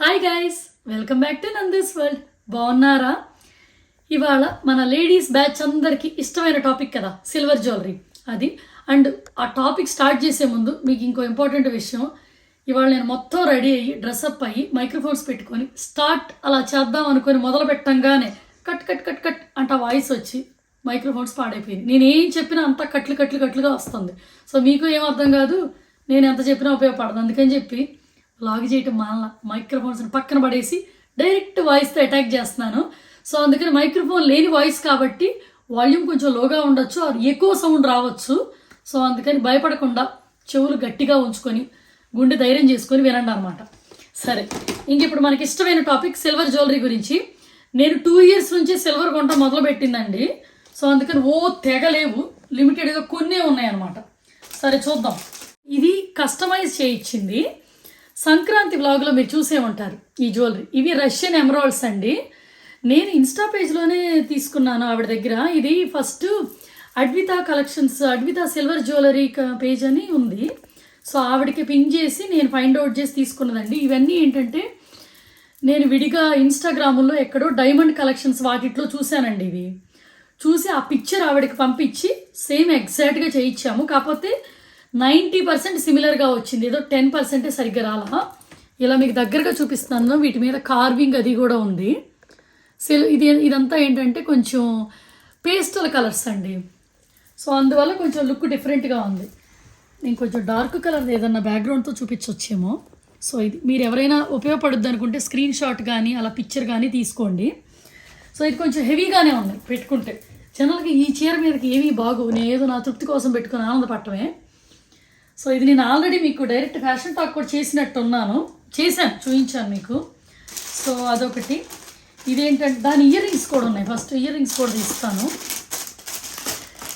Hi guys, welcome back to Nandu's world. బాగున్నారా? ఇవాళ మన లేడీస్ బ్యాచ్ అందరికీ ఇష్టమైన టాపిక్ కదా, సిల్వర్ జ్యువెలరీ. అది అండ్ ఆ టాపిక్ స్టార్ట్ చేసే ముందు మీకు ఇంకో ఇంపార్టెంట్ విషయం. ఇవాళ నేను మొత్తం రెడీ అయ్యి డ్రెస్అప్ అయ్యి మైక్రోఫోన్స్ పెట్టుకొని స్టార్ట్ అలా చేద్దాం అనుకొని మొదలు పెట్టంగానే కట్ కట్ కట్ కట్ అంట వాయిస్ వచ్చి మైక్రోఫోన్స్ పాడైపోయింది. నేను ఏం చెప్పినా అంతా కట్లుగా వస్తుంది. సో మీకు ఏం అర్థం కాదు, నేను ఎంత చెప్పినా ఉపయోగపడదు. అందుకని చెప్పి లాగ్ చేయటం మానలా, మైక్రోఫోన్స్ని పక్కన పడేసి డైరెక్ట్ వాయిస్తో అటాక్ చేస్తున్నాను. సో అందుకని మైక్రోఫోన్ లేని వాయిస్ కాబట్టి వాల్యూమ్ కొంచెం లోగా ఉండొచ్చు, అది ఎక్కువ సౌండ్ రావచ్చు. సో అందుకని భయపడకుండా చెవులు గట్టిగా ఉంచుకొని గుండె ధైర్యం చేసుకొని వినండి అనమాట. సరే, ఇంక ఇప్పుడు మనకి ఇష్టమైన టాపిక్ సిల్వర్ జ్యువెలరీ గురించి. నేను 2 years నుంచి సిల్వర్ కొంట మొదలు పెట్టిందండి. సో అందుకని తెగలేవు, లిమిటెడ్గా కొన్నే ఉన్నాయన్నమాట. సరే చూద్దాం. ఇది కస్టమైజ్ చేయించింది. సంక్రాంతి వ్లాగ్లో మీరు చూసే ఉంటారు ఈ జ్యువెలరీ. ఇవి రష్యన్ ఎమరాల్డ్స్ అండి. నేను ఇన్స్టా పేజ్లోనే తీసుకున్నాను ఆవిడ దగ్గర. ఇది first Advita collections, Advita silver jewellery page అని ఉంది. సో ఆవిడకి పింక్ చేసి నేను ఫైండ్ అవుట్ చేసి తీసుకున్నదండి. ఇవన్నీ ఏంటంటే నేను విడిగా ఇన్స్టాగ్రామ్లో ఎక్కడో డైమండ్ కలెక్షన్స్ వాటిట్లో చూశానండి. ఇవి చూసి ఆ పిక్చర్ ఆవిడకి పంపించి సేమ్ ఎగ్జాక్ట్గా చేయించాము. కాకపోతే 90% సిమిలర్గా వచ్చింది, ఏదో 10% సరిగ్గా రాలా. ఇలా మీకు దగ్గరగా చూపిస్తున్నాను. వీటి మీద కార్వింగ్ అది కూడా ఉంది. ఇదంతా ఏంటంటే కొంచెం పేస్టల్ కలర్స్ అండి. సో అందువల్ల కొంచెం లుక్ డిఫరెంట్గా ఉంది. నేను కొంచెం డార్క్ కలర్ ఏదన్నా బ్యాక్గ్రౌండ్తో చూపించవచ్చేమో. సో ఇది మీరు ఎవరైనా ఉపయోగపడుద్ది అనుకుంటే స్క్రీన్ షాట్ కానీ అలా పిక్చర్ కానీ తీసుకోండి. సో ఇది కొంచెం హెవీగానే ఉంది పెట్టుకుంటే. జనరల్గా ఈ చీర మీదకి ఏమీ బాగు, నేను ఏదో నా తృప్తి కోసం పెట్టుకుని ఆనందపడటమే. సో ఇది నేను ఆల్రెడీ మీకు డైరెక్ట్ ఫ్యాషన్ టాక్ కూడా చేశాను, చూపించాను మీకు. సో అదొకటి. ఇదేంటంటే దాని ఇయర్ రింగ్స్ కూడా ఉన్నాయి. ఫస్ట్ ఇయర్ రింగ్స్ కూడా తీస్తాను.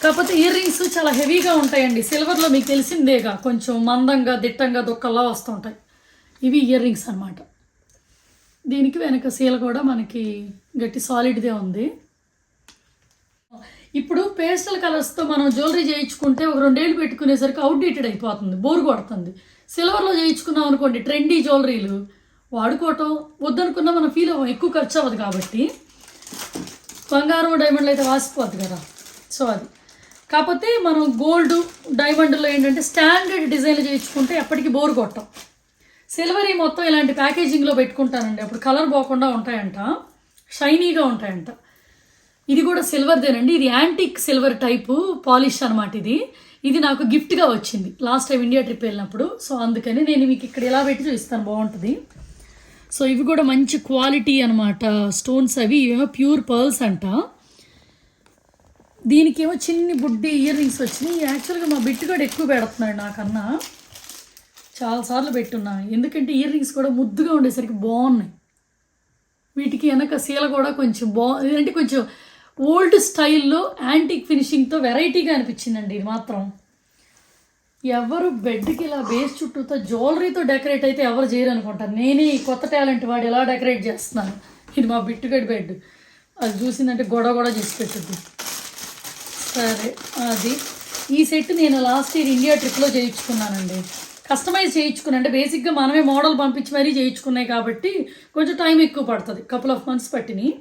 కాకపోతే ఇయర్ రింగ్స్ చాలా హెవీగా ఉంటాయండి. సిల్వర్లో మీకు తెలిసిందేగా, కొంచెం మందంగా దిట్టంగా దొక్కల్లా వస్తుంటాయి. ఇవి ఇయర్ రింగ్స్ అనమాట. దీనికి వెనక సీల కూడా మనకి గట్టి సాలిడ్దే ఉంది. ఇప్పుడు పేస్టల్ కలర్స్తో మనం జ్యువెలరీ చేయించుకుంటే ఒక 2 ఏళ్ళు పెట్టుకునేసరికి అవుట్డేటెడ్ అయిపోతుంది, బోర్ కొడుతుంది. సిల్వర్లో చేయించుకున్నాం అనుకోండి, ట్రెండీ జ్యువెలరీలు వాడుకోవటం వద్దనుకున్నా మనం ఫీల్ అవ్వం, ఎక్కువ ఖర్చు అవ్వదు కాబట్టి. బంగారం డైమండ్లు అయితే వాసిపోద్ది కదా. సో అది. కాకపోతే మనం గోల్డ్ డైమండ్లో ఏంటంటే స్టాండర్డ్ డిజైన్లు చేయించుకుంటే ఎప్పటికీ బోర్ కొట్టం. సిల్వరీ మొత్తం ఇలాంటి ప్యాకేజింగ్లో పెట్టుకుంటానండి, అప్పుడు కలర్ పోకుండా ఉంటాయంట, షైనీగా ఉంటాయంట. ఇది కూడా సిల్వర్దేనండి. ఇది యాంటిక్ సిల్వర్ టైపు పాలిష్ అనమాట. ఇది నాకు గిఫ్ట్గా వచ్చింది లాస్ట్ టైం ఇండియా ట్రిప్ వెళ్ళినప్పుడు. సో అందుకని నేను మీకు ఇక్కడ ఎలా పెట్టి చూపిస్తాను, బాగుంటుంది. సో ఇవి కూడా మంచి క్వాలిటీ అనమాట స్టోన్స్. ఇవేమో ప్యూర్ పర్ల్స్ అంట. దీనికేమో చిన్ని బుడ్డి ఇయర్ రింగ్స్ వచ్చినాయి. యాక్చువల్గా మా బిట్టు కూడా ఎక్కువ పెడుతున్నాడు నాకన్నా, చాలాసార్లు పెట్టున్నాను. ఎందుకంటే ఇయర్ రింగ్స్ కూడా ముద్దుగా ఉండేసరికి బాగున్నాయి. వీటికి వెనక సీల కూడా కొంచెం అంటే కొంచెం ఓల్డ్ స్టైల్లో యాంటిక్ ఫినిషింగ్తో వెరైటీగా అనిపించిందండి. ఇది మాత్రం ఎవరు బెడ్కి ఇలా బేస్ చుట్టూతో జ్యువెలరీతో డెకరేట్ అయితే ఎవరు చేయరు అనుకుంటారు. నేనే ఈ కొత్త టాలెంట్ వాడు ఎలా డెకరేట్ చేస్తున్నాను. ఇది మా బిట్టుగడి బెడ్, అది చూసిందంటే గొడవ చేసి పెట్టుద్ది. సరే, అది ఈ సెట్ నేను లాస్ట్ ఇయర్ ఇండియా ట్రిప్లో చేయించుకున్నానండి. కస్టమైజ్ చేయించుకున్నా, అంటే బేసిక్గా మనమే మోడల్ పంపించి మరీ చేయించుకున్నాయి కాబట్టి కొంచెం టైం ఎక్కువ పడుతుంది, couple of months పట్టినాయి.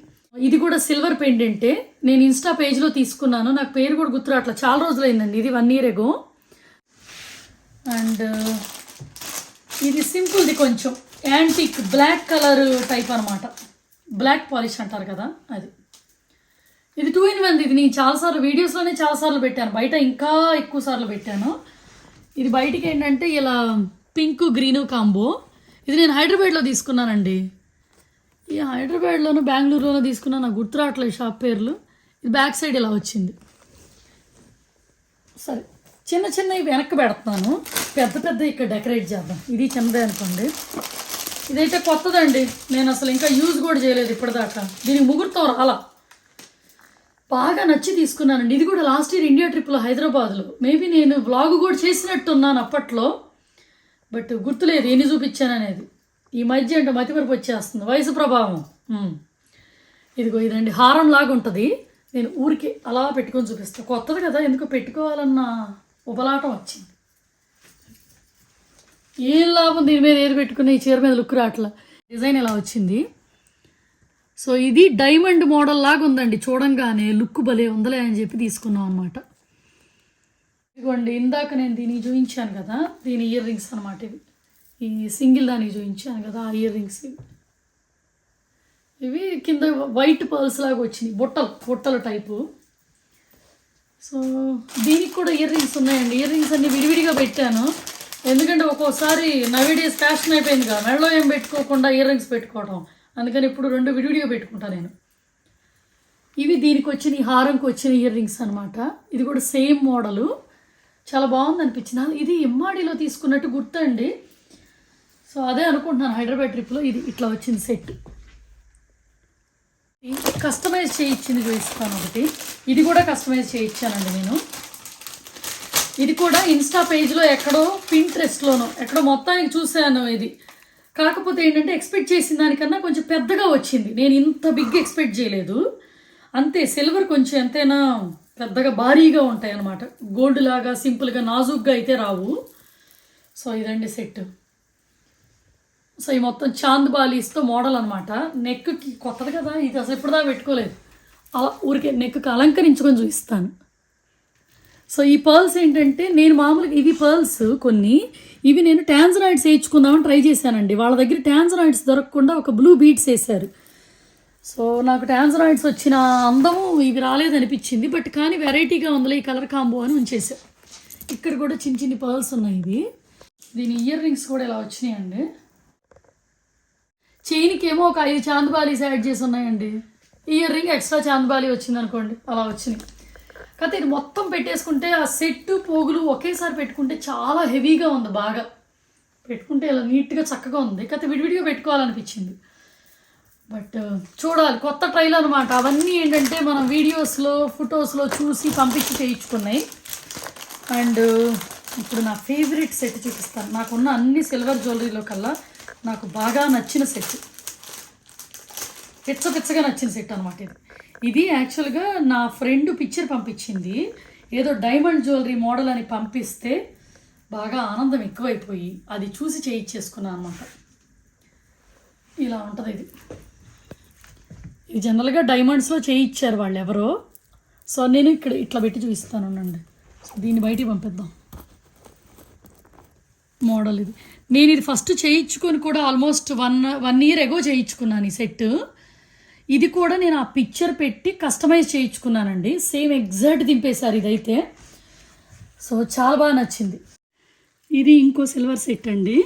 ఇది కూడా సిల్వర్ పెండెంటే. నేను ఇన్స్టా పేజ్లో తీసుకున్నాను, నాకు పేరు కూడా గుర్తురాట్లా, చాలా రోజులైందండి. ఇది 1 year ago. అండ్ ఇది సింపుల్ది, కొంచెం యాంటిక్ బ్లాక్ కలర్ టైప్ అనమాట, బ్లాక్ పాలిష్ అంటారు కదా అది. ఇది 2 in 1. ఇది నేను చాలాసార్లు వీడియోస్లోనే చాలాసార్లు పెట్టాను, బయట ఇంకా ఎక్కువ సార్లు పెట్టాను. ఇది బయటికి ఏంటంటే ఇలా పింక్ గ్రీను కాంబో. ఇది నేను హైదరాబాద్లో తీసుకున్నానండి. ఈ హైదరాబాద్లోనూ బెంగళూరులోనూ తీసుకున్నాను, నాకు గుర్తురావట్లేదు షాప్ పేర్లు. ఇది బ్యాక్ సైడ్ ఇలా వచ్చింది. సరే, చిన్నవి వెనక్కి పెడుతున్నాను, పెద్ద ఇక్కడ డెకరేట్ చేద్దాం. ఇది చిన్నదే అనుకోండి. ఇదైతే కొత్తదండి, నేను అసలు ఇంకా యూజ్ కూడా చేయలేదు ఇప్పటిదాకా. దీనికి ముగ్గురుతో రాలా, బాగా నచ్చి తీసుకున్నానండి. ఇది కూడా లాస్ట్ ఇయర్ ఇండియా ట్రిప్లో హైదరాబాద్లో. మేబీ నేను వ్లాగ్ కూడా చేసినట్టున్నాను అప్పట్లో, బట్ గుర్తులేదు ఎన్ని చూపించాను అనేది. ఈ మధ్య అంటే మతిమరపు వచ్చేస్తుంది, వయసు ప్రభావం. ఇదిగో ఇదండి, హారం లాగా ఉంటుంది. నేను ఊరికి అలా పెట్టుకొని చూపిస్తాను, కొత్తది కదా ఎందుకు పెట్టుకోవాలన్న ఉపలాటం వచ్చింది. ఏం లాభం దీని మీద ఏది పెట్టుకున్న ఈ చీర మీద లుక్ రాట్లా. డిజైన్ ఇలా వచ్చింది. సో ఇది డైమండ్ మోడల్ లాగా ఉందండి, చూడంగానే లుక్ భలే ఉందలే అని చెప్పి తీసుకున్నాం అనమాట. ఇదిగోండి ఇందాక నేను దీనికి చూపించాను కదా, దీని ఇయర్ రింగ్స్ అనమాట. ఇవి ఈ సింగిల్ దానికి చూపించాను కదా, ఆ ఇయర్ రింగ్స్ ఇవి కింద వైట్ పర్ల్స్ లాగా వచ్చినాయి, బుట్టల టైపు. సో దీనికి కూడా ఇయర్ రింగ్స్ ఉన్నాయండి. ఇయర్ రింగ్స్ అన్ని విడివిడిగా పెట్టాను, ఎందుకంటే ఒక్కోసారి నవేడేస్ ఫ్యాషన్ అయిపోయింది కదా మెడలో ఏం పెట్టుకోకుండా ఇయర్ రింగ్స్ పెట్టుకోవడం, అందుకని ఇప్పుడు 2 విడివిడిగా పెట్టుకుంటాను నేను. ఇవి దీనికి వచ్చిన హారంకి వచ్చిన ఇయర్ రింగ్స్ అనమాట. ఇది కూడా సేమ్ మోడలు, చాలా బాగుంది అనిపించింది. ఇది ఎంఆర్డీలో తీసుకున్నట్టు గుర్తండి. సో అదే అనుకుంటున్నాను హైదరాబాద్ ట్రిప్లో. ఇది ఇట్లా వచ్చింది సెట్. కస్టమైజ్ చేయించింది చూపిస్తాను ఒకటి. ఇది కూడా కస్టమైజ్ చేయించానండి నేను. ఇది కూడా ఇన్స్టా పేజ్లో ఎక్కడో పింట్రెస్ట్లోనో ఎక్కడో మొత్తానికి చూశాను ఇది. కాకపోతే ఏంటంటే ఎక్స్పెక్ట్ చేసిన దానికన్నా కొంచెం పెద్దగా వచ్చింది. నేను ఇంత బిగ్ ఎక్స్పెక్ట్ చేయలేదు. అంతే, సిల్వర్ కొంచెం ఎంతైనా పెద్దగా భారీగా ఉంటాయి అన్నమాట. గోల్డ్ లాగా సింపుల్గా నాజుగ్గా అయితే రావు. సో ఇదండి సెట్. సో ఈ మొత్తం చాంద్ బాలీస్తో మోడల్ అనమాట. నెక్కి కొత్తది కదా ఇది, అసలు ఇప్పుడుదా పెట్టుకోలేదు. ఊరికే నెక్కి అలంకరించుకొని చూపిస్తాను. సో ఈ పర్ల్స్ ఏంటంటే నేను మామూలుగా ఇవి పర్ల్స్ కొన్ని, ఇవి నేను టాంజనాయిడ్స్ వేయించుకుందామని ట్రై చేశానండి. వాళ్ళ దగ్గర టాంజనాయిడ్స్ దొరకకుండా ఒక బ్లూ బీడ్స్ వేశారు. సో నాకు టాంజనాయిడ్స్ వచ్చిన అందము ఇవి రాలేదనిపించింది. బట్ కానీ వెరైటీగా ఉందిలే ఈ కలర్ కాంబో అని ఉంచేసా. ఇక్కడ కూడా చిన్న చిన్ని పర్ల్స్ ఉన్నాయి. ఇవి దీని ఇయర్ రింగ్స్ కూడా ఇలా వచ్చినాయండి. చైన్కి ఏమో ఒక 5 చాందబాలీస్ యాడ్ చేసి ఉన్నాయండి. ఇయర్ రింగ్ ఎక్స్ట్రా చాందబాలి వచ్చింది అనుకోండి, అలా వచ్చినాయి. కాకపోతే ఇది మొత్తం పెట్టేసుకుంటే ఆ సెట్ పోగులు ఒకేసారి పెట్టుకుంటే చాలా హెవీగా ఉంది. బాగా పెట్టుకుంటే ఇలా నీట్గా చక్కగా ఉంది. కాకపోతే విడివిడిగా పెట్టుకోవాలనిపించింది. బట్ చూడాలి, కొత్త ట్రైల్ అనమాట. అవన్నీ ఏంటంటే మనం వీడియోస్లో ఫొటోస్లో చూసి పంపించి చేయించుకున్నాయి. అండ్ ఇప్పుడు నా ఫేవరెట్ సెట్ చూపిస్తాను. నాకున్న అన్ని సిల్వర్ జ్యువెలరీలో కల్లా నాకు బాగా నచ్చిన సెట్, పిచ్చగా నచ్చిన సెట్ అనమాట ఇది. ఇది యాక్చువల్గా నా ఫ్రెండ్ పిక్చర్ పంపించింది, ఏదో డైమండ్ జ్యువెలరీ మోడల్ అని పంపిస్తే బాగా ఆనందం ఎక్కువైపోయి అది చూసి చేయించేసుకున్నాను అనమాట. ఇలా ఉంటుంది ఇది. ఇది జనరల్గా డైమండ్స్లో చేయించారు వాళ్ళు ఎవరో. సో నేను ఇక్కడ ఇట్లా పెట్టి చూపిస్తాను అనండి. సో దీన్ని బయటికి పంపిద్దాం. మోడల్ ఇది. నేను ఇది ఫస్ట్ చేయించుకొని కూడా ఆల్మోస్ట్ వన్ ఇయర్ ఎగో చేయించుకున్నాను ఈ సెట్. ఇది కూడా నేను ఆ పిక్చర్ పెట్టి కస్టమైజ్ చేయించుకున్నానండి. సేమ్ ఎగ్జాక్ట్ దింపేశారు ఇదైతే. సో చాలా బాగా నచ్చింది. ఇది ఇంకో సిల్వర్ సెట్ అండి.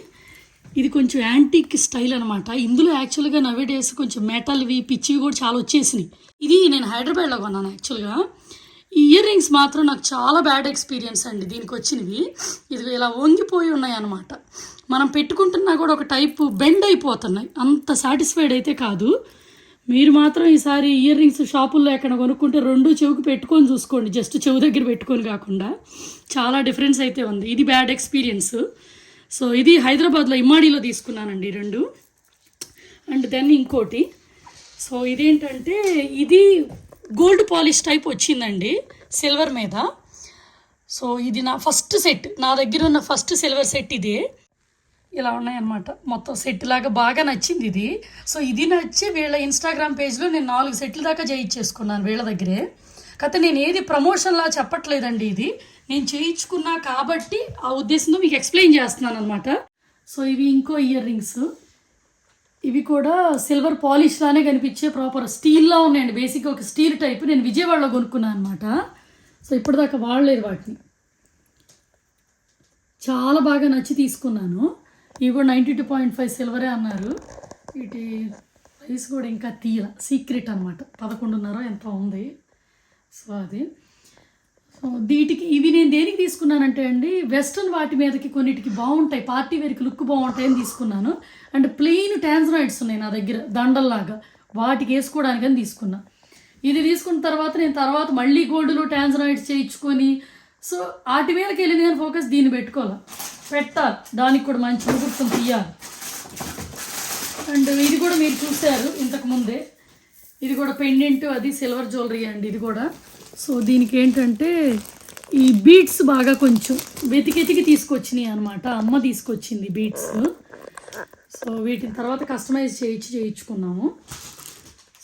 ఇది కొంచెం యాంటీక్ స్టైల్ అనమాట. ఇందులో యాక్చువల్గా నవేడేస్ కొంచెం మెటల్వి పిచ్చివి కూడా చాలా వచ్చేసినాయి. ఇది నేను హైదరాబాద్లో కొన్నాను యాక్చువల్గా. ఈ ఇయర్ రింగ్స్ మాత్రం నాకు చాలా బ్యాడ్ ఎక్స్పీరియన్స్ అండి దీనికి వచ్చినవి. ఇది ఇలా వంగిపోయి ఉన్నాయి అనమాట. మనం పెట్టుకుంటున్నా కూడా ఒక టైపు బెండ్ అయిపోతున్నాయి. అంత సాటిస్ఫైడ్ అయితే కాదు. మీరు మాత్రం ఈసారి ఇయర్ రింగ్స్ షాపుల్లో ఎక్కడ కొనుక్కుంటే 2 చెవికి పెట్టుకొని చూసుకోండి, జస్ట్ చెవి దగ్గర పెట్టుకొని కాకుండా. చాలా డిఫరెన్స్ అయితే ఉంది. ఇది బ్యాడ్ ఎక్స్పీరియన్స్. సో ఇది హైదరాబాద్లో ఇమ్మాడిలో తీసుకున్నానండి 2. అండ్ దెన్ ఇంకోటి. సో ఇదేంటంటే ఇది గోల్డ్ పాలిష్ టైప్ వచ్చిందండి సిల్వర్ మీద. సో ఇది నా ఫస్ట్ సెట్, నా దగ్గర ఉన్న ఫస్ట్ సిల్వర్ సెట్ ఇదే. ఇలా ఉన్నాయన్నమాట మొత్తం సెట్ లాగా. బాగా నచ్చింది ఇది. సో ఇది నచ్చి వీళ్ళ ఇన్స్టాగ్రామ్ పేజ్లో నేను 4 సెట్ల దాకా చేయించేసుకున్నాను వీళ్ళ దగ్గరే. కాకపోతే నేను ఏది ప్రమోషన్లా చెప్పట్లేదండి, ఇది నేను చేయించుకున్నా కాబట్టి ఆ ఉద్దేశంతో మీకు ఎక్స్ప్లెయిన్ చేస్తున్నాను అనమాట. సో ఇవి ఇంకో ఇయర్ రింగ్స్. ఇవి కూడా సిల్వర్ పాలిష్ లానే కనిపించే ప్రాపర్ స్టీల్లా ఉన్నాయండి. బేసిక్గా ఒక స్టీల్ టైప్. నేను విజయవాడలో కొనుక్కున్నాను అనమాట. సో ఇప్పటిదాకా వాడలేదు వాటిని. చాలా బాగా నచ్చి తీసుకున్నాను. ఇవి కూడా 92.5 సిల్వరే అన్నారు. వీటి ప్రైస్ కూడా ఇంకా తీయాల సీక్రెట్ అనమాట. 11.5 ఎంత ఉంది. సో అది. సో వీటికి ఇవి నేను దేనికి తీసుకున్నానంటే అండి, వెస్ట్రన్ వాటి మీదకి కొన్నిటికి బాగుంటాయి, పార్టీ వేర్కి లుక్ బాగుంటాయని తీసుకున్నాను. అండ్ ప్లెయిన్ టాంజనాయిడ్స్ ఉన్నాయి నా దగ్గర దండల్లాగా, వాటికి వేసుకోవడానికని తీసుకున్నా. ఇది తీసుకున్న తర్వాత నేను మళ్ళీ గోల్డ్లో టాంజనాయిడ్స్ చేయించుకొని సో వాటి మీదకి వెళ్ళింది కానీ ఫోకస్ దీన్ని పెట్టాలి, దానికి కూడా మంచి ముహూర్తం తీయాలి. అండ్ ఇది కూడా మీరు చూశారు ఇంతకుముందే, ఇది కూడా పెండెంట్, అది సిల్వర్ జ్యువెలరీ అండి ఇది కూడా. సో దీనికి ఏంటంటే ఈ బీడ్స్ బాగా కొంచెం వెతికి తీసుకొచ్చినాయి అనమాట. అమ్మ తీసుకొచ్చింది బీడ్స్. సో వీటిని తర్వాత కస్టమైజ్ చేయించుకున్నాము.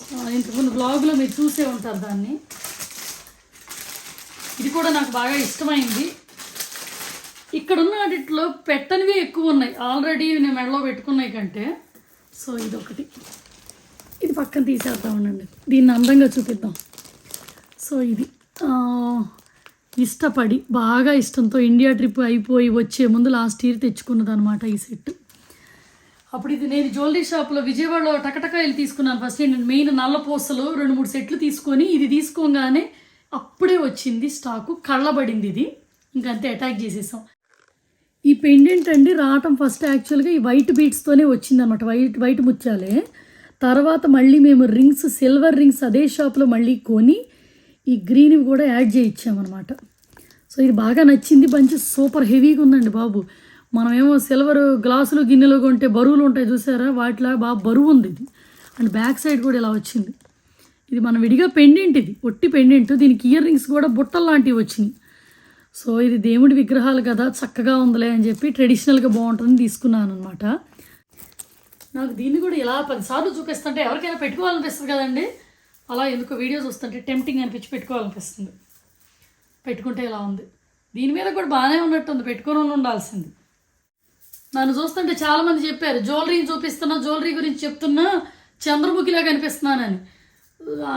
సో ఇంతకుముందు బ్లాగ్లో మీరు చూసే ఉంటారు దాన్ని. ఇది కూడా నాకు బాగా ఇష్టమైంది. ఇక్కడున్న వాటిలో పెట్టనివే ఎక్కువ ఉన్నాయి, ఆల్రెడీ నేను మెడలో పెట్టుకున్నాయి కంటే. సో ఇదొకటి, ఇది పక్కన తీసేద్దామనండి, దీన్ని అందంగా చూపిద్దాం. సో ఇది ఇష్టపడి బాగా ఇష్టంతో ఇండియా ట్రిప్ అయిపోయి వచ్చే ముందు లాస్ట్ ఇయర్ తెచ్చుకున్నది అనమాట ఈ సెట్. అప్పుడు ఇది నేను జ్యువెలరీ షాప్లో విజయవాడలో టకటకాయలు తీసుకున్నాను. ఫస్ట్ నేను మెయిన్ నల్ల పూసలు 2-3 సెట్లు తీసుకొని ఇది తీసుకోగానే అప్పుడే వచ్చింది స్టాకు, కళ్ళబడింది ఇది, ఇంకంతే అటాక్ చేసేసాం. ఈ పెండెంట్ అండి రావటం ఫస్ట్ యాక్చువల్గా ఈ వైట్ బీడ్స్తోనే వచ్చింది అనమాట, వైట్ ముత్యాలే. తర్వాత మళ్ళీ మేము రింగ్స్, సిల్వర్ రింగ్స్ అదే షాప్లో మళ్ళీ కొని ఈ గ్రీన్ కూడా యాడ్ చేయించామన్నమాట. సో ఇది బాగా నచ్చింది, మంచి సూపర్ హెవీగా ఉందండి బాబు. మనమేమో సిల్వర్ గ్లాసులు గిన్నెలు కొంటే బరువులు ఉంటాయి చూసారా, వాటిలా బాగా బరువు ఉంది ఇది. అండ్ బ్యాక్ సైడ్ కూడా ఇలా వచ్చింది. ఇది మనం విడిగా పెండెంట్, ఇది ఒట్టి పెండెంట్. దీనికి ఇయర్ రింగ్స్ కూడా బుట్టలు లాంటివి వచ్చినాయి. సో ఇది దేవుడి విగ్రహాలు కదా, చక్కగా ఉందిలే అని చెప్పి ట్రెడిషనల్గా బాగుంటుందని తీసుకున్నాను అనమాట. నాకు దీన్ని కూడా ఇలా 10 సార్లు చూపిస్తుంటే ఎవరికైనా పెట్టుకోవాలనిపిస్తుంది కదండి, అలా ఎందుకో వీడియోస్ వస్తుంటే టెంప్టింగ్ అనిపించి పెట్టుకోవాలనిపిస్తుంది. పెట్టుకుంటే ఇలా ఉంది. దీని మీద కూడా బాగానే ఉన్నట్టుంది, పెట్టుకొని ఉండాల్సింది. నన్ను చూస్తుంటే చాలామంది చెప్పారు జ్యువెలరీని చూపిస్తున్నా, జ్యువెలరీ గురించి చెప్తున్నా చంద్రముఖిలా కనిపిస్తున్నానని.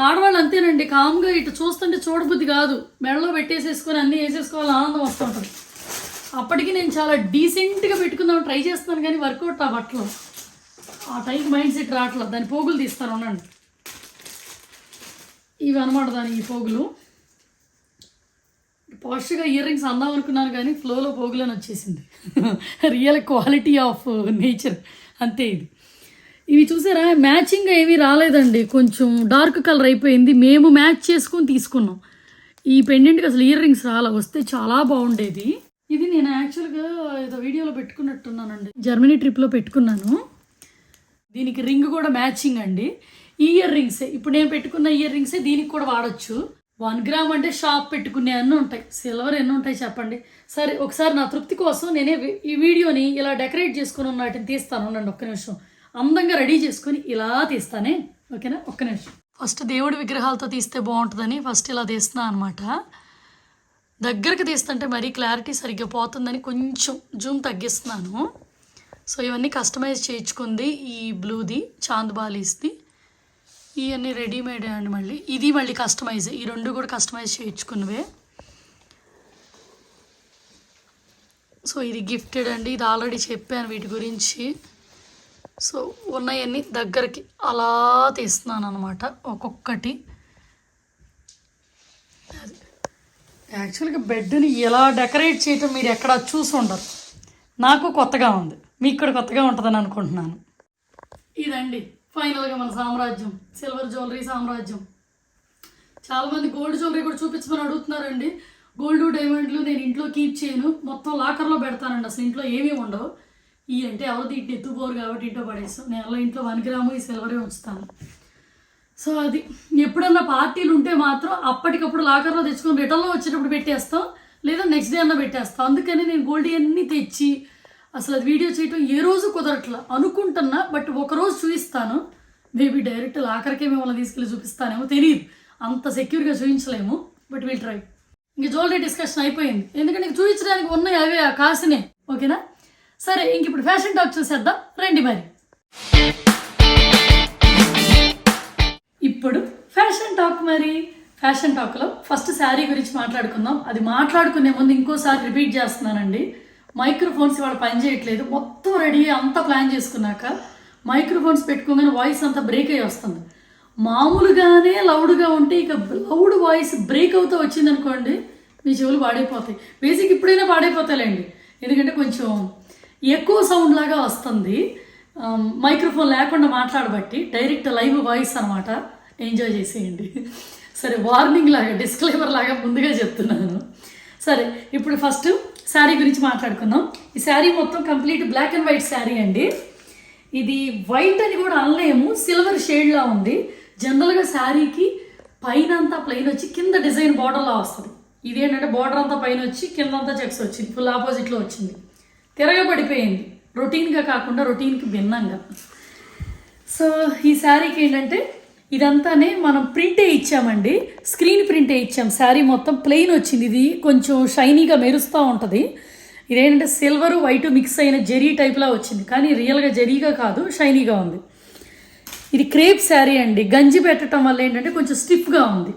ఆడవాళ్ళు అంతేనండి, కామ్గా ఇటు చూస్తుంటే చూడబుద్ధి కాదు, మెడలో పెట్టేసేసుకొని అన్నీ వేసేసుకోవాలని ఆనందం వస్తుంటుంది. అప్పటికి నేను చాలా డీసెంట్గా పెట్టుకుందామని ట్రై చేస్తున్నాను కానీ వర్కౌట్ అవ్వట్లేదు, ఆ టైప్ మైండ్ సెట్ రావట్లేదు. దాని పోగులు తీస్తాను ఉండండి. ఇవి అనమాట దాని ఈ పోగులు. పాజిటివ్గా ఇయర్ రింగ్స్ అందాం అనుకున్నాను కానీ ఫ్లోలో పోగులని వచ్చేసింది. రియల్ క్వాలిటీ ఆఫ్ నేచర్ అంతే ఇది. ఇవి చూసారా మ్యాచింగ్గా ఏమీ రాలేదండి, కొంచెం డార్క్ కలర్ అయిపోయింది. మేము మ్యాచ్ చేసుకొని తీసుకున్నాం. ఈ పెండెంట్కి అసలు ఇయర్ రింగ్స్ వస్తే చాలా బాగుండేది. ఇది నేను యాక్చువల్గా ఏదో వీడియోలో పెట్టుకున్నట్టున్నానండి, జర్మనీ ట్రిప్లో పెట్టుకున్నాను. దీనికి రింగ్ కూడా మ్యాచింగ్ అండి. ఈ ఇయర్ రింగ్సే ఇప్పుడు నేను పెట్టుకున్న ఇయర్ రింగ్సే దీనికి కూడా వాడచ్చు. 1 గ్రామ్ అంటే షాప్ పెట్టుకునే అన్నీ ఉంటాయి, సిల్వర్ ఎన్ని ఉంటాయి చెప్పండి. సరే ఒకసారి నా తృప్తి కోసం నేనే ఈ వీడియోని ఇలా డెకరేట్ చేసుకుని వాటిని తీస్తాను ఉండండి, ఒక్క నిమిషం. అందంగా రెడీ చేసుకొని ఇలా తీస్తానే, ఓకేనా? ఒక్క నిమిషం. ఫస్ట్ దేవుడి విగ్రహాలతో తీస్తే బాగుంటుందని ఫస్ట్ ఇలా తీస్తున్నాను అనమాట. దగ్గరకు తీస్తుంటే మరీ క్లారిటీ సరిగ్గా పోతుందని కొంచెం జూమ్ తగ్గిస్తున్నాను. సో ఇవన్నీ కస్టమైజ్ చేయించుకుంది. ఈ బ్లూది, చాంద్బాలీస్ది, ఇవన్నీ రెడీమేడ్ అండి. మళ్ళీ కస్టమైజ్, ఈ 2 కూడా కస్టమైజ్ చేయించుకున్నవే. సో ఇది గిఫ్టెడ్ అండి, ఇది ఆల్రెడీ చెప్పాను వీటి గురించి. సో ఉన్నాయన్నీ దగ్గరికి అలా తీస్తున్నాను అనమాట ఒక్కొక్కటి. యాక్చువల్గా బెడ్ని ఎలా డెకరేట్ చేయటం మీరు ఎక్కడ చూసి ఉండరు, నాకు కొత్తగా ఉంది, మీకు కూడా కొత్తగా ఉంటుందని అనుకుంటున్నాను. ఇదండి ఫైనల్గా మన సామ్రాజ్యం, సిల్వర్ జ్యువెలరీ సామ్రాజ్యం. చాలామంది గోల్డ్ జ్యువెలరీ కూడా చూపించమని అడుగుతున్నారండి. గోల్డ్ డైమండ్లు నేను ఇంట్లో కీప్ చేయను, మొత్తం లాకర్లో పెడతానండి, అసలు ఇంట్లో ఏమీ ఉండవు. ఈ అంటే ఎవరిది ఇంటి ఎత్తుపోరు కాబట్టి ఇంట్లో పడేస్తాం. నేను ఇంట్లో 1 గ్రాము ఈ సిల్వరే ఉంచుతాను. సో అది ఎప్పుడన్నా పార్టీలు ఉంటే మాత్రం అప్పటికప్పుడు లాకర్లో తెచ్చుకొని రిటర్న్లో వచ్చేటప్పుడు పెట్టేస్తాం, లేదా నెక్స్ట్ డే అన్నా పెట్టేస్తాం. అందుకని నేను గోల్డ్ అన్నీ తెచ్చి అసలు అది వీడియో చేయటం ఏ రోజు కుదరట్లా అనుకుంటున్నా. బట్ ఒకరోజు చూపిస్తాను, మేబీ డైరెక్ట్ లాకర్కే మిమ్మల్ని తీసుకెళ్ళి చూపిస్తానేమో తెలియదు, అంత సెక్యూర్గా చూపించలేము. But will try. ఇంక జ్యువెలరీ డిస్కషన్ అయిపోయింది, ఎందుకంటే చూపించడానికి ఉన్నాయి అవే కాసినే, ఓకేనా? సరే ఇంక ఇప్పుడు ఫ్యాషన్ టాక్ చూసేద్దాం రండి. మరి ఇప్పుడు ఫ్యాషన్ టాక్. మరి ఫ్యాషన్ టాక్లో ఫస్ట్ శారీ గురించి మాట్లాడుకుందాం. అది మాట్లాడుకునే ముందు ఇంకోసారి రిపీట్ చేస్తున్నానండి, మైక్రోఫోన్స్ ఇవాళ పనిచేయట్లేదు. మొత్తం రెడీ అంతా ప్లాన్ చేసుకున్నాక మైక్రోఫోన్స్ పెట్టుకోగానే వాయిస్ అంతా బ్రేక్ అయ్యి వస్తుంది. మామూలుగానే లౌడ్గా ఉంటే ఇక లౌడ్ వాయిస్ బ్రేక్ అవుతూ వచ్చింది అనుకోండి, మీ చెవులు పాడైపోతాయి. బేసిక్ ఇప్పుడైనా పాడైపోతాయిలేండి, ఎందుకంటే కొంచెం ఎక్కువ సౌండ్ లాగా వస్తుంది. మైక్రోఫోన్ లేకుండా మాట్లాడబట్టి డైరెక్ట్ లైవ్ వాయిస్ అనమాట, ఎంజాయ్ చేసేయండి. సరే వార్నింగ్ లాగా, డిస్క్లైమర్ లాగా ముందుగా చెప్తున్నాను. సరే ఇప్పుడు ఫస్ట్ శారీ గురించి మాట్లాడుకుందాం. ఈ శారీ మొత్తం complete black and white sari అండి. ఇది వైట్ అని కూడా అనలేము, సిల్వర్ షేడ్లా ఉంది. జనరల్గా శారీకి పైన అంతా ప్లెయిన్ వచ్చి కింద డిజైన్ బార్డర్లా వస్తుంది. ఇది ఏంటంటే బార్డర్ అంతా పైన వచ్చి కిందంతా చెక్స్ వచ్చింది, ఫుల్ ఆపోజిట్లో వచ్చింది, తిరగబడిపోయింది, రొటీన్గా కాకుండా రొటీన్కి భిన్నంగా. సో ఈ శారీకి ఏంటంటే ఇదంతానే మనం ప్రింటే ఇచ్చామండి, స్క్రీన్ ప్రింటే ఇచ్చాం. శారీ మొత్తం ప్లెయిన్ వచ్చింది, ఇది కొంచెం షైనీగా మెరుస్తూ ఉంటుంది. ఇదేంటంటే సిల్వరు వైట్ మిక్స్ అయిన జెరీ టైప్లా వచ్చింది, కానీ రియల్గా జెరీగా కాదు, షైనీగా ఉంది. ఇది క్రేప్ శారీ అండి, గంజి పెట్టడం వల్ల ఏంటంటే కొంచెం స్టిఫ్గా ఉంది.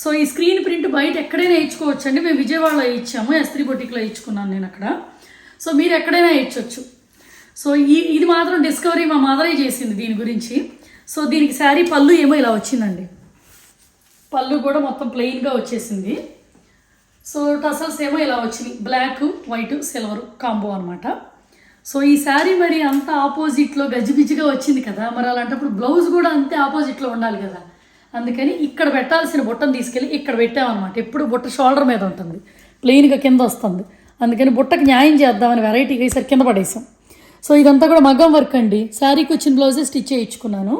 సో ఈ స్క్రీన్ ప్రింట్ బయట ఎక్కడైనా ఇచ్చుకోవచ్చు అండి. మేము విజయవాడలో ఇచ్చాము, S3 బొటిక్లో ఇచ్చుకున్నాను నేను అక్కడ. సో మీరు ఎక్కడైనా ఇచ్చొచ్చు. సో ఇది మాత్రం డిస్కవరీ మా మదరే చేసింది దీని గురించి. సో దీనికి శారీ పళ్ళు ఏమో ఇలా వచ్చిందండి, పళ్ళు కూడా మొత్తం ప్లెయిన్గా వచ్చేసింది. సో టసల్స్ ఏమో ఇలా వచ్చినాయి, బ్లాక్ వైట్ సిల్వర్ కాంబో అనమాట. సో ఈ శారీ మరి అంత ఆపోజిట్లో గజిబిజిగా వచ్చింది కదా, మరి అలాంటప్పుడు బ్లౌజ్ కూడా అంతే ఆపోజిట్లో ఉండాలి కదా. అందుకని ఇక్కడ పెట్టాల్సిన బుట్టను తీసుకెళ్ళి ఇక్కడ పెట్టామన్నమాట. ఎప్పుడు బుట్ట షోల్డర్ మీద ఉంటుంది, ప్లెయిన్గా కింద వస్తుంది. అందుకని బుట్టకి న్యాయం చేద్దామని వెరైటీగా ఈసారి కింద పడేసాం. సో ఇదంతా కూడా మగ్గం వర్క్ అండి, శారీకి వచ్చిన బ్లౌజే స్టిచ్ చేయించుకున్నాను.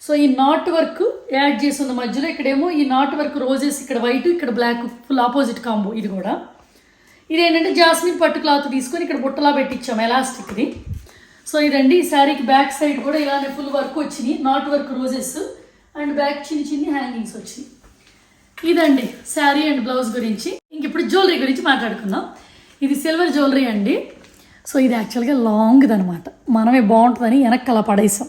సో ఈ నాట్ వర్క్ యాడ్ చేసి ఉంది మధ్యలో, ఇక్కడేమో ఈ నాట్ వర్క్ రోజెస్, ఇక్కడ వైట్ ఇక్కడ బ్లాక్ ఫుల్ ఆపోజిట్ కాంబో. ఇది కూడా ఇదేంటంటే జాస్మిన్ పట్టు క్లాత్ తీసుకొని ఇక్కడ బుట్టలా పెట్టించాం ఎలాస్టిక్ది. సో ఇదండి ఈ శారీకి బ్యాక్ సైడ్ కూడా ఇలానే ఫుల్ వర్క్ వచ్చినాయి, not work roses and back చిన్ని చిన్ని హ్యాంగింగ్స్ వచ్చినాయి. ఇదండి శారీ అండ్ బ్లౌజ్ గురించి. ఇంక ఇప్పుడు జ్యువెలరీ గురించి మాట్లాడుకుందాం. ఇది సిల్వర్ జ్యువెలరీ అండి. సో ఇది యాక్చువల్గా లాంగ్ది అనమాట, మనమే బాగుంటుందని వెనక్కి అలా పడేసాం.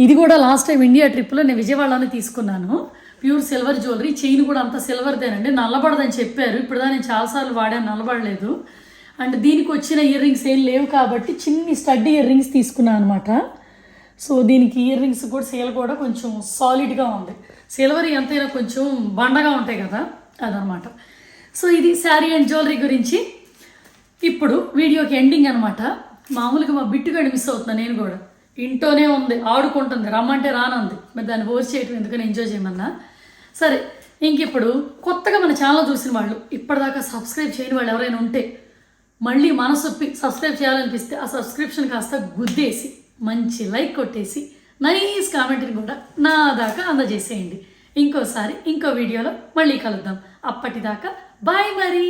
ఇది కూడా లాస్ట్ టైం ఇండియా ట్రిప్లో నేను విజయవాడలోనే తీసుకున్నాను, ప్యూర్ సిల్వర్ జ్యువెలరీ. చైన్ కూడా అంత సిల్వర్దేనండి, నల్లబడదని చెప్పారు. ఇప్పుడుదా నేను చాలాసార్లు వాడాను, నల్లబడలేదు. అండ్ దీనికి వచ్చిన ఇయర్ రింగ్స్ ఏం లేవు కాబట్టి చిన్ని స్టడ్ ఇయర్ రింగ్స్ తీసుకున్నాను అనమాట. సో దీనికి ఇయర్ రింగ్స్ కూడా సేల్ కూడా కొంచెం సాలిడ్గా ఉంది, సిల్వర్ ఎంతైనా కొంచెం బండగా ఉంటాయి కదా, అదనమాట. సో ఇది శారీ అండ్ జ్యువెలరీ గురించి. ఇప్పుడు వీడియోకి ఎండింగ్ అనమాట. మామూలుగా మా బిట్టుగాడి మిస్ అవుతున్నాను, నేను కూడా ఇంట్లోనే ఉంది, ఆడుకుంటుంది, రమ్మంటే రానుంది. మరి దాన్ని ఫోర్స్ చేయటం ఎందుకని, ఎంజాయ్ చేయమన్నా. సరే, ఇంక ఇప్పుడు కొత్తగా మన ఛానల్ చూసిన వాళ్ళు, ఇప్పటిదాకా సబ్స్క్రైబ్ చేయని వాళ్ళు ఎవరైనా ఉంటే మళ్ళీ మనసొప్పి సబ్స్క్రైబ్ చేయాలనిపిస్తే ఆ సబ్స్క్రిప్షన్ కాస్త గుద్దేసి మంచి లైక్ కొట్టేసి నైస్ కామెంట్ని కూడా నా దాకా అందజేసేయండి. ఇంకోసారి ఇంకో వీడియోలో మళ్ళీ కలుద్దాం. అప్పటిదాకా బాయ్ మరి.